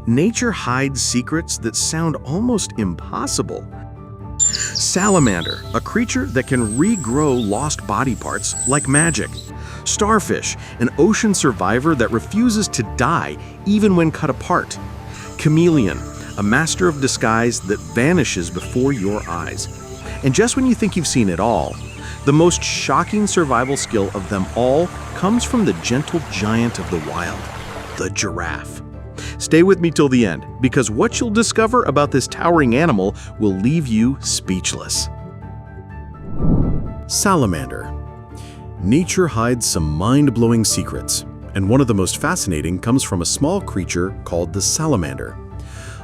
Nature hides secrets that sound almost impossible. Salamander, a creature that can regrow lost body parts like magic. Starfish, an ocean survivor that refuses to die even when cut apart. Chameleon, a master of disguise that vanishes before your eyes. And just when you think you've seen it all, the most shocking survival skill of them all comes from the gentle giant of the wild, the giraffe. Stay with me till the end, because what you'll discover about this towering animal will leave you speechless. Salamander. Nature hides some mind-blowing secrets, and one of the most fascinating comes from a small creature called the salamander.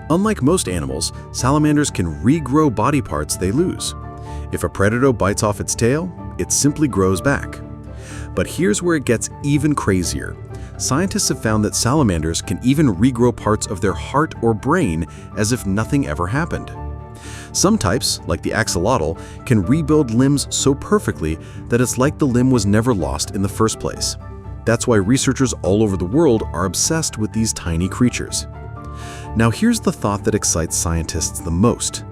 Unlike most animals, salamanders can regrow body parts they lose. If a predator bites off its tail, it simply grows back. But here's where it gets even crazier. Scientists have found that salamanders can even regrow parts of their heart or brain as if nothing ever happened. Some types, like the axolotl, can rebuild limbs so perfectly that it's like the limb was never lost in the first place. That's why researchers all over the world are obsessed with these tiny creatures. Now here's the thought that excites scientists the most.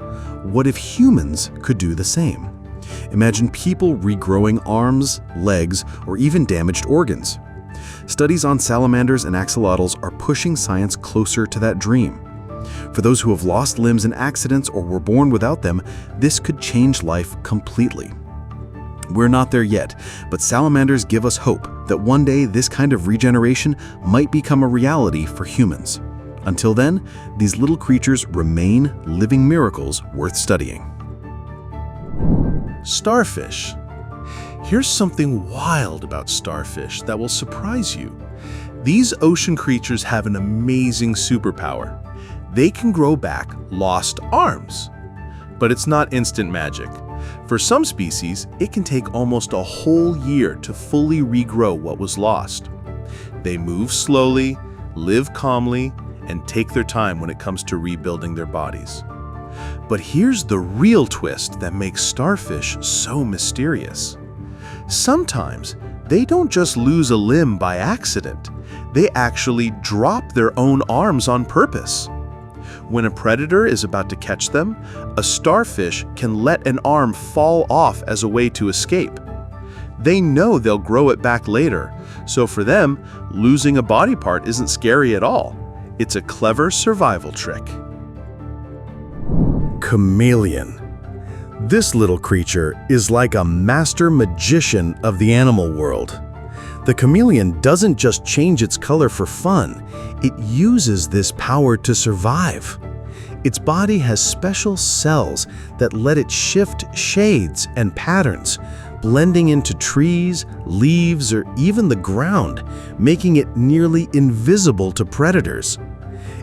What if humans could do the same? Imagine people regrowing arms, legs, or even damaged organs. Studies on salamanders and axolotls are pushing science closer to that dream. For those who have lost limbs in accidents or were born without them, this could change life completely. We're not there yet, but salamanders give us hope that one day this kind of regeneration might become a reality for humans. Until then, these little creatures remain living miracles worth studying. Starfish. Here's something wild about starfish that will surprise you. These ocean creatures have an amazing superpower. They can grow back lost arms. But it's not instant magic. For some species, it can take almost a whole year to fully regrow what was lost. They move slowly, live calmly, and take their time when it comes to rebuilding their bodies. But here's the real twist that makes starfish so mysterious. Sometimes, they don't just lose a limb by accident. They actually drop their own arms on purpose. When a predator is about to catch them, a starfish can let an arm fall off as a way to escape. They know they'll grow it back later, so for them, losing a body part isn't scary at all. It's a clever survival trick. Chameleon. This little creature is like a master magician of the animal world. The chameleon doesn't just change its color for fun, it uses this power to survive. Its body has special cells that let it shift shades and patterns, blending into trees, leaves, or even the ground, making it nearly invisible to predators.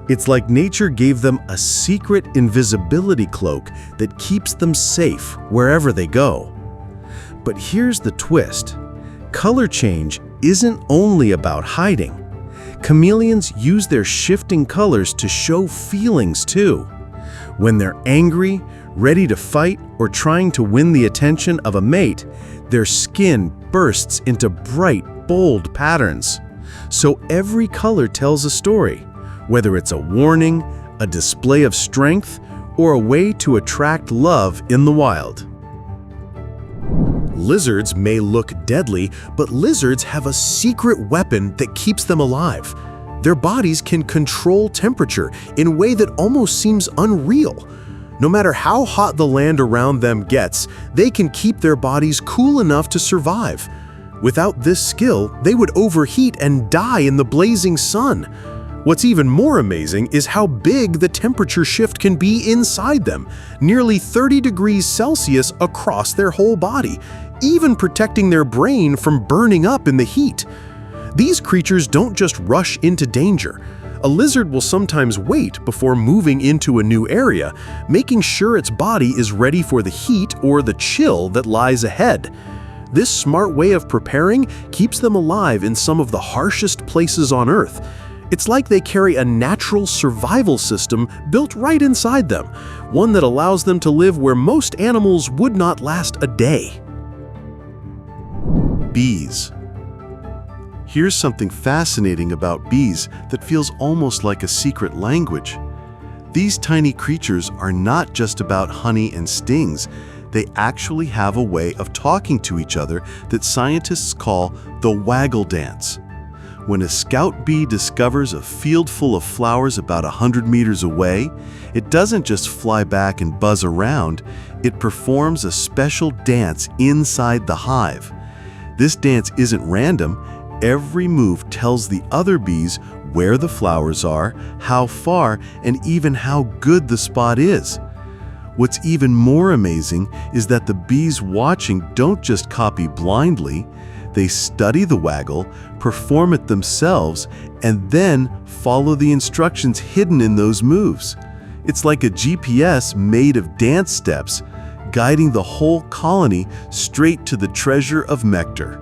It's like nature gave them a secret invisibility cloak that keeps them safe wherever they go. But here's the twist. Color change isn't only about hiding. Chameleons use their shifting colors to show feelings too. When they're angry, ready to fight, or trying to win the attention of a mate, their skin bursts into bright, bold patterns. So every color tells a story, whether it's a warning, a display of strength, or a way to attract love in the wild. Lizards may look deadly, but lizards have a secret weapon that keeps them alive. Their bodies can control temperature in a way that almost seems unreal. No matter how hot the land around them gets, they can keep their bodies cool enough to survive. Without this skill, they would overheat and die in the blazing sun. What's even more amazing is how big the temperature shift can be inside them, nearly 30 degrees Celsius across their whole body, even protecting their brain from burning up in the heat. These creatures don't just rush into danger. A lizard will sometimes wait before moving into a new area, making sure its body is ready for the heat or the chill that lies ahead. This smart way of preparing keeps them alive in some of the harshest places on Earth. It's like they carry a natural survival system built right inside them, one that allows them to live where most animals would not last a day. Bees. Here's something fascinating about bees that feels almost like a secret language. These tiny creatures are not just about honey and stings. They actually have a way of talking to each other that scientists call the waggle dance. When a scout bee discovers a field full of flowers about 100 meters away, it doesn't just fly back and buzz around, it performs a special dance inside the hive. This dance isn't random. Every move tells the other bees where the flowers are, how far, and even how good the spot is. What's even more amazing is that the bees watching don't just copy blindly. They study the waggle, perform it themselves, and then follow the instructions hidden in those moves. It's like a GPS made of dance steps, guiding the whole colony straight to the treasure of nectar.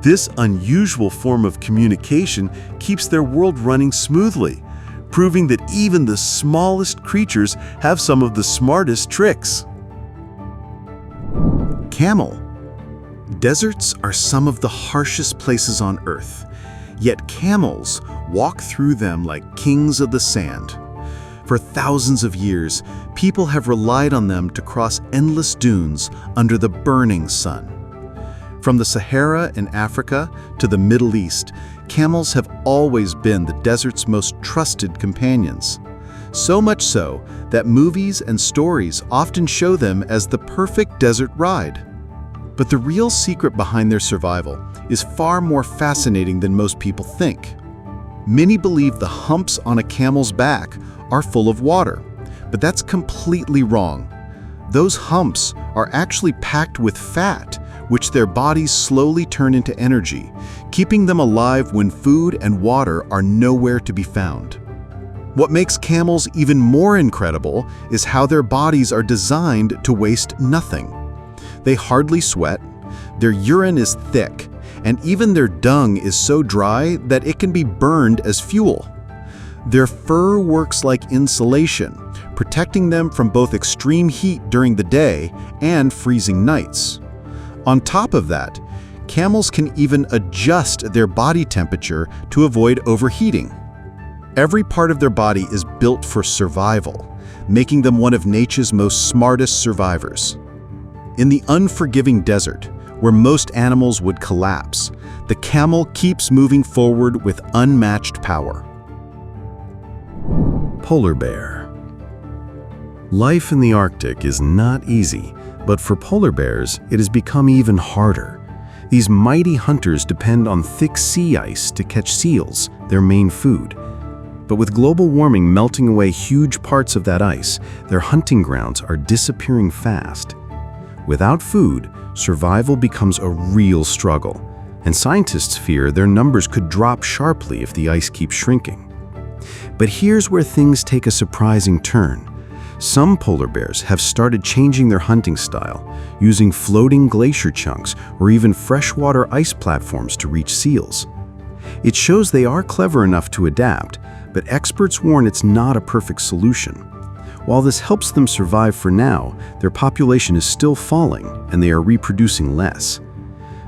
This unusual form of communication keeps their world running smoothly, proving that even the smallest creatures have some of the smartest tricks. Camel. Deserts are some of the harshest places on Earth, yet camels walk through them like kings of the sand. For thousands of years, people have relied on them to cross endless dunes under the burning sun. From the Sahara in Africa to the Middle East, camels have always been the desert's most trusted companions. So much so that movies and stories often show them as the perfect desert ride. But the real secret behind their survival is far more fascinating than most people think. Many believe the humps on a camel's back are full of water, but that's completely wrong. Those humps are actually packed with fat, which their bodies slowly turn into energy, keeping them alive when food and water are nowhere to be found. What makes camels even more incredible is how their bodies are designed to waste nothing. They hardly sweat, their urine is thick, and even their dung is so dry that it can be burned as fuel. Their fur works like insulation, protecting them from both extreme heat during the day and freezing nights. On top of that, camels can even adjust their body temperature to avoid overheating. Every part of their body is built for survival, making them one of nature's most smartest survivors. In the unforgiving desert, where most animals would collapse, the camel keeps moving forward with unmatched power. Polar bear. Life in the Arctic is not easy, but for polar bears, it has become even harder. These mighty hunters depend on thick sea ice to catch seals, their main food. But with global warming melting away huge parts of that ice, their hunting grounds are disappearing fast. Without food, survival becomes a real struggle, and scientists fear their numbers could drop sharply if the ice keeps shrinking. But here's where things take a surprising turn. Some polar bears have started changing their hunting style, using floating glacier chunks or even freshwater ice platforms to reach seals. It shows they are clever enough to adapt, but experts warn it's not a perfect solution. While this helps them survive for now, their population is still falling and they are reproducing less.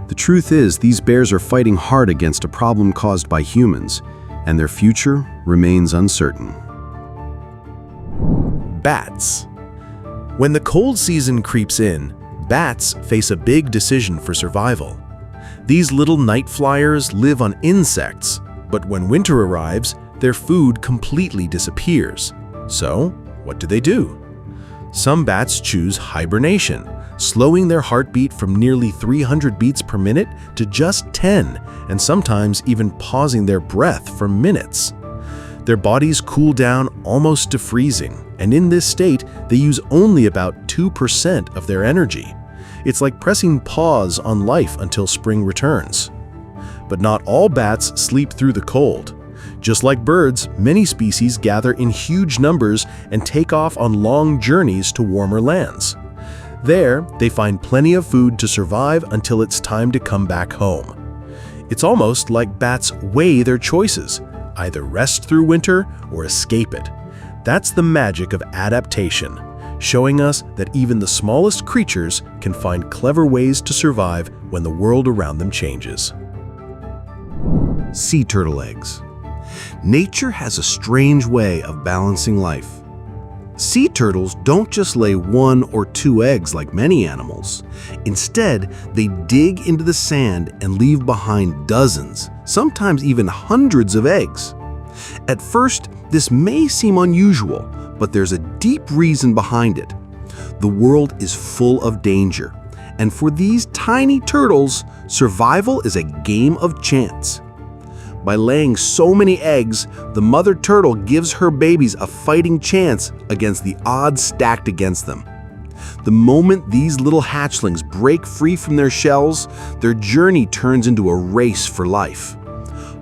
The truth is, these bears are fighting hard against a problem caused by humans, and their future remains uncertain. Bats. When the cold season creeps in, bats face a big decision for survival. These little night flyers live on insects, but when winter arrives, their food completely disappears. So, what do? Some bats choose hibernation, slowing their heartbeat from nearly 300 beats per minute to just 10, and sometimes even pausing their breath for minutes. Their bodies cool down almost to freezing, and in this state, they use only about 2% of their energy. It's like pressing pause on life until spring returns. But not all bats sleep through the cold. Just like birds, many species gather in huge numbers and take off on long journeys to warmer lands. There, they find plenty of food to survive until it's time to come back home. It's almost like bats weigh their choices, either rest through winter or escape it. That's the magic of adaptation, showing us that even the smallest creatures can find clever ways to survive when the world around them changes. sea turtle eggs. Nature has a strange way of balancing life. Sea turtles don't just lay 1 or 2 eggs like many animals. Instead, they dig into the sand and leave behind dozens, sometimes even hundreds of eggs. At first, this may seem unusual, but there's a deep reason behind it. The world is full of danger, and for these tiny turtles, survival is a game of chance. By laying so many eggs, the mother turtle gives her babies a fighting chance against the odds stacked against them. The moment these little hatchlings break free from their shells, their journey turns into a race for life.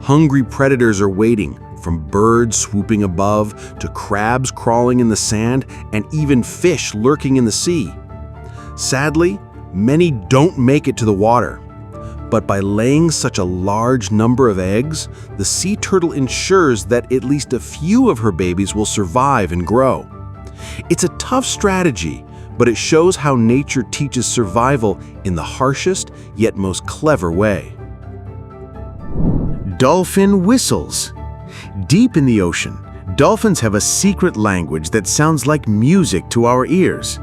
Hungry predators are waiting, from birds swooping above to crabs crawling in the sand and even fish lurking in the sea. Sadly, many don't make it to the water. But by laying such a large number of eggs, the sea turtle ensures that at least a few of her babies will survive and grow. It's a tough strategy, but it shows how nature teaches survival in the harshest yet most clever way. Dolphin whistles. Deep in the ocean, dolphins have a secret language that sounds like music to our ears.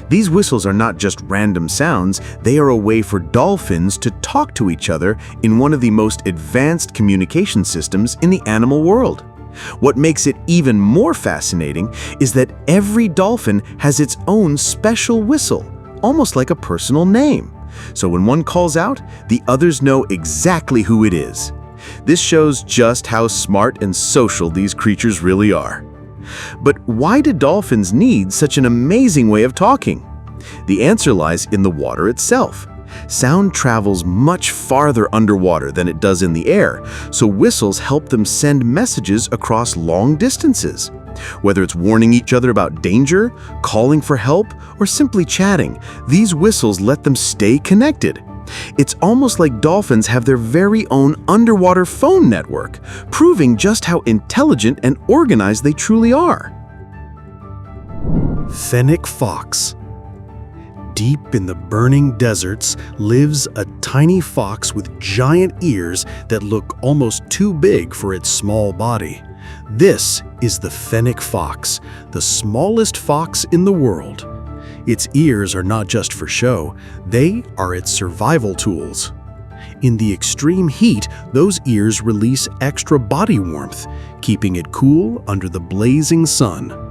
These whistles are not just random sounds, they are a way for dolphins to talk to each other in one of the most advanced communication systems in the animal world. What makes it even more fascinating is that every dolphin has its own special whistle, almost like a personal name. So when one calls out, the others know exactly who it is. This shows just how smart and social these creatures really are. But why do dolphins need such an amazing way of talking? The answer lies in the water itself. Sound travels much farther underwater than it does in the air, so whistles help them send messages across long distances. Whether it's warning each other about danger, calling for help, or simply chatting, these whistles let them stay connected. It's almost like dolphins have their very own underwater phone network, proving just how intelligent and organized they truly are. Fennec fox. Deep in the burning deserts lives a tiny fox with giant ears that look almost too big for its small body. This is the fennec fox, the smallest fox in the world. Its ears are not just for show, they are its survival tools. In the extreme heat, those ears release extra body warmth, keeping it cool under the blazing sun.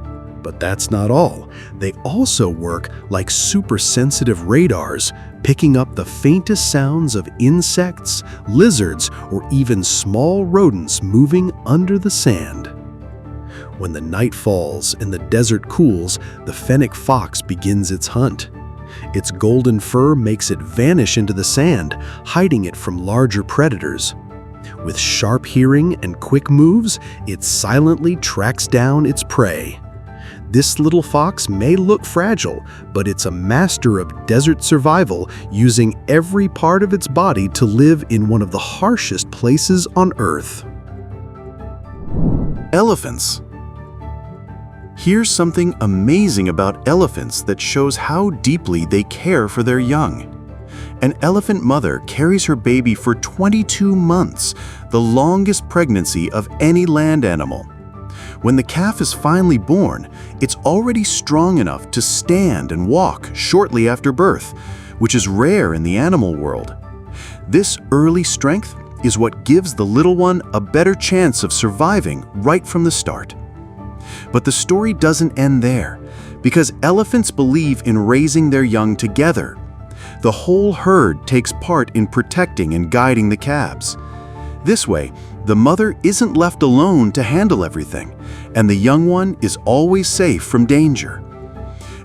But that's not all. They also work like super sensitive radars, picking up the faintest sounds of insects, lizards, or even small rodents moving under the sand. When the night falls and the desert cools, the fennec fox begins its hunt. Its golden fur makes it vanish into the sand, hiding it from larger predators. With sharp hearing and quick moves, it silently tracks down its prey. This little fox may look fragile, but it's a master of desert survival, using every part of its body to live in one of the harshest places on Earth. Elephants. Here's something amazing about elephants that shows how deeply they care for their young. An elephant mother carries her baby for 22 months, the longest pregnancy of any land animal. When the calf is finally born, it's already strong enough to stand and walk shortly after birth, which is rare in the animal world. This early strength is what gives the little one a better chance of surviving right from the start. But the story doesn't end there, because elephants believe in raising their young together. The whole herd takes part in protecting and guiding the calves. This way, the mother isn't left alone to handle everything, and the young one is always safe from danger.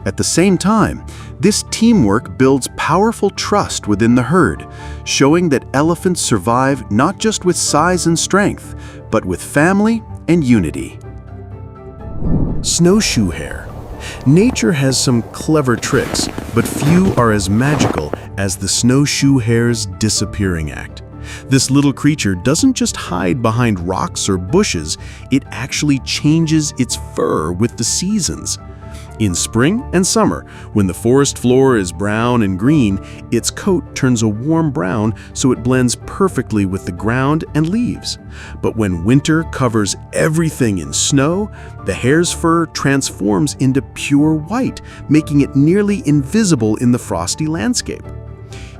At the same time, this teamwork builds powerful trust within the herd, showing that elephants survive not just with size and strength, but with family and unity. Snowshoe hare. Nature has some clever tricks, but few are as magical as the snowshoe hare's disappearing act. This little creature doesn't just hide behind rocks or bushes, it actually changes its fur with the seasons. In spring and summer, when the forest floor is brown and green, its coat turns a warm brown so it blends perfectly with the ground and leaves. But when winter covers everything in snow, the hare's fur transforms into pure white, making it nearly invisible in the frosty landscape.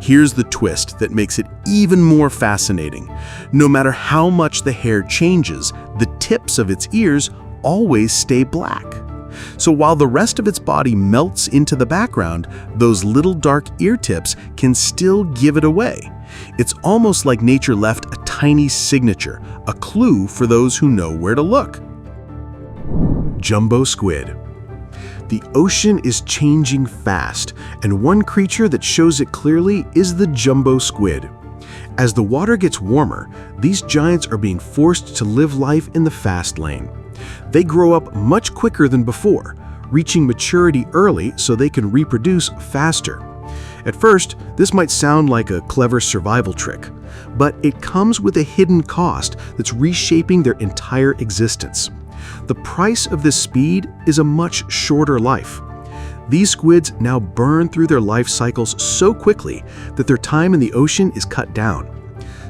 Here's the twist that makes it even more fascinating. No matter how much the hair changes, the tips of its ears always stay black. So while the rest of its body melts into the background, those little dark ear tips can still give it away. It's almost like nature left a tiny signature, a clue for those who know where to look. Jumbo squid. The ocean is changing fast, and one creature that shows it clearly is the jumbo squid. As the water gets warmer, these giants are being forced to live life in the fast lane. They grow up much quicker than before, reaching maturity early so they can reproduce faster. At first, this might sound like a clever survival trick, but it comes with a hidden cost that's reshaping their entire existence. The price of this speed is a much shorter life. These squids now burn through their life cycles so quickly that their time in the ocean is cut down.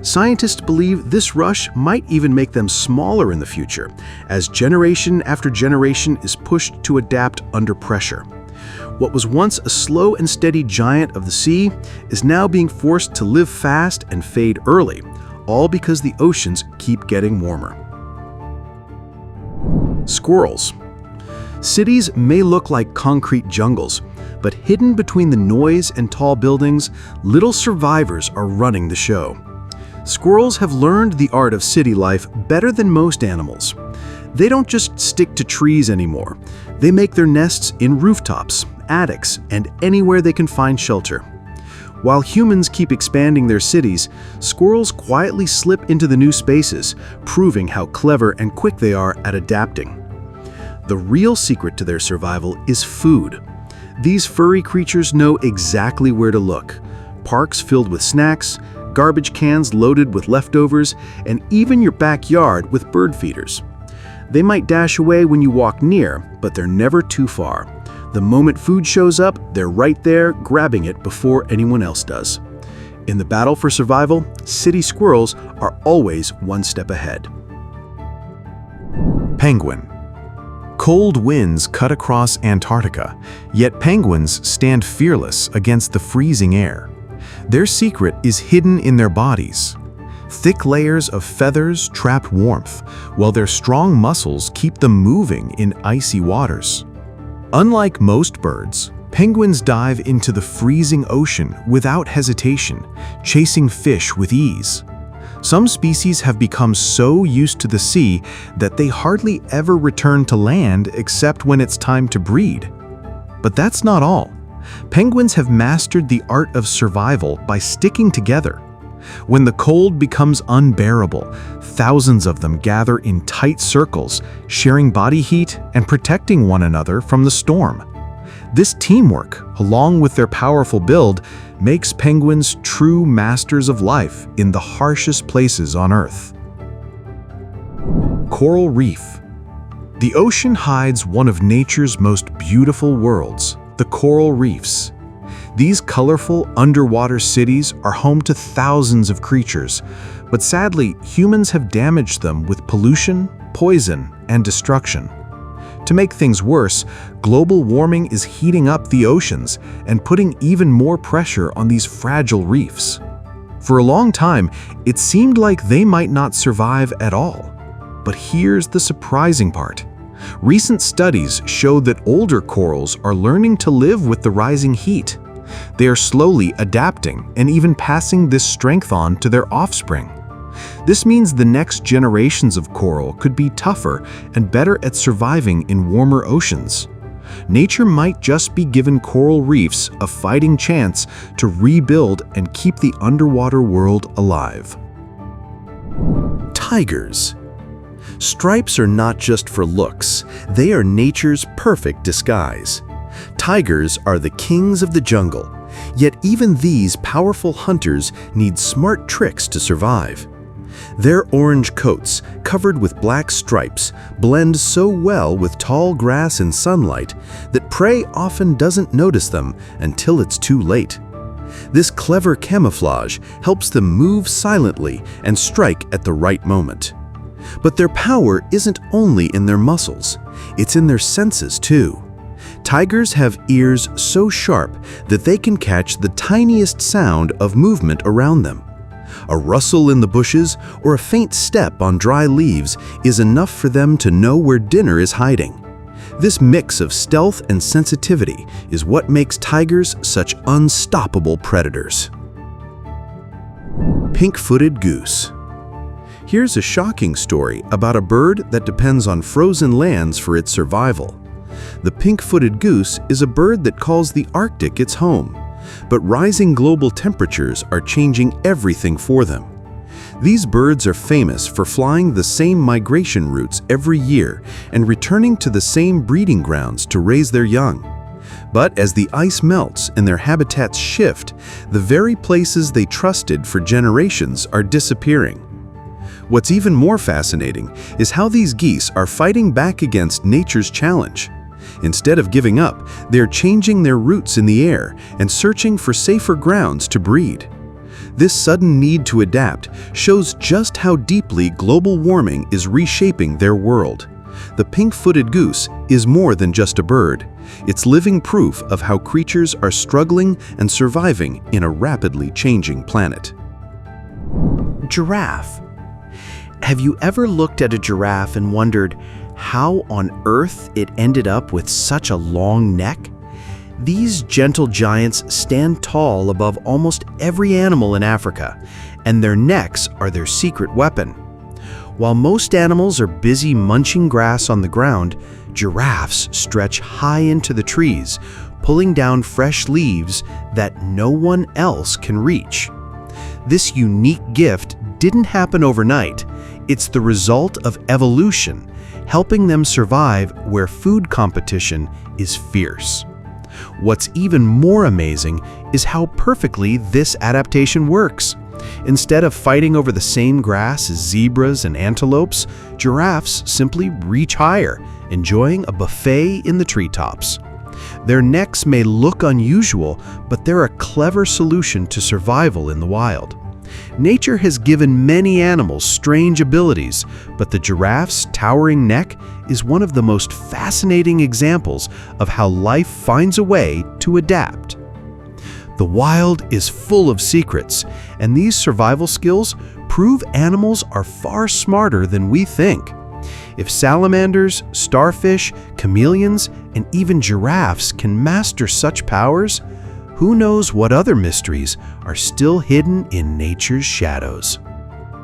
Scientists believe this rush might even make them smaller in the future, as generation after generation is pushed to adapt under pressure. What was once a slow and steady giant of the sea is now being forced to live fast and fade early, all because the oceans keep getting warmer. Squirrels. Cities may look like concrete jungles, but hidden between the noise and tall buildings, little survivors are running the show. Squirrels have learned the art of city life better than most animals. They don't just stick to trees anymore. They make their nests in rooftops, attics, and anywhere they can find shelter. While humans keep expanding their cities, squirrels quietly slip into the new spaces, proving how clever and quick they are at adapting. The real secret to their survival is food. These furry creatures know exactly where to look. Parks filled with snacks, garbage cans loaded with leftovers, and even your backyard with bird feeders. They might dash away when you walk near, but they're never too far. The moment food shows up, they're right there, grabbing it before anyone else does. In the battle for survival, city squirrels are always one step ahead. Penguin. Cold winds cut across Antarctica, yet penguins stand fearless against the freezing air. Their secret is hidden in their bodies. Thick layers of feathers trap warmth, while their strong muscles keep them moving in icy waters. Unlike most birds, penguins dive into the freezing ocean without hesitation, chasing fish with ease. Some species have become so used to the sea that they hardly ever return to land except when it's time to breed. But that's not all. Penguins have mastered the art of survival by sticking together. When the cold becomes unbearable, thousands of them gather in tight circles, sharing body heat and protecting one another from the storm. This teamwork, along with their powerful build, makes penguins true masters of life in the harshest places on Earth. Coral reef. The ocean hides one of nature's most beautiful worlds, the coral reefs. These colorful underwater cities are home to thousands of creatures, but sadly, humans have damaged them with pollution, poison, and destruction. To make things worse, global warming is heating up the oceans and putting even more pressure on these fragile reefs. For a long time, it seemed like they might not survive at all. But here's the surprising part. Recent studies show that older corals are learning to live with the rising heat. They are slowly adapting and even passing this strength on to their offspring. This means the next generations of coral could be tougher and better at surviving in warmer oceans. Nature might just be giving coral reefs a fighting chance to rebuild and keep the underwater world alive. Tigers. Stripes are not just for looks, they are nature's perfect disguise. Tigers are the kings of the jungle, yet even these powerful hunters need smart tricks to survive. Their orange coats, covered with black stripes, blend so well with tall grass and sunlight that prey often doesn't notice them until it's too late. This clever camouflage helps them move silently and strike at the right moment. But their power isn't only in their muscles, it's in their senses too. Tigers have ears so sharp that they can catch the tiniest sound of movement around them. A rustle in the bushes or a faint step on dry leaves is enough for them to know where dinner is hiding. This mix of stealth and sensitivity is what makes tigers such unstoppable predators. Pink-footed goose. Here's a shocking story about a bird that depends on frozen lands for its survival. The pink-footed goose is a bird that calls the Arctic its home, but rising global temperatures are changing everything for them. These birds are famous for flying the same migration routes every year and returning to the same breeding grounds to raise their young. But as the ice melts and their habitats shift, the very places they trusted for generations are disappearing. What's even more fascinating is how these geese are fighting back against nature's challenge. Instead of giving up, they're changing their routes in the air and searching for safer grounds to breed. This sudden need to adapt shows just how deeply global warming is reshaping their world. The pink-footed goose is more than just a bird. It's living proof of how creatures are struggling and surviving in a rapidly changing planet. Giraffe. Have you ever looked at a giraffe and wondered how on earth it ended up with such a long neck? These gentle giants stand tall above almost every animal in Africa, and their necks are their secret weapon. While most animals are busy munching grass on the ground, giraffes stretch high into the trees, pulling down fresh leaves that no one else can reach. This unique gift didn't happen overnight. It's the result of evolution, helping them survive where food competition is fierce. What's even more amazing is how perfectly this adaptation works. Instead of fighting over the same grass as zebras and antelopes, giraffes simply reach higher, enjoying a buffet in the treetops. Their necks may look unusual, but they're a clever solution to survival in the wild. Nature has given many animals strange abilities, but the giraffe's towering neck is one of the most fascinating examples of how life finds a way to adapt. The wild is full of secrets, and these survival skills prove animals are far smarter than we think. If salamanders, starfish, chameleons, and even giraffes can master such powers, who knows what other mysteries are still hidden in nature's shadows?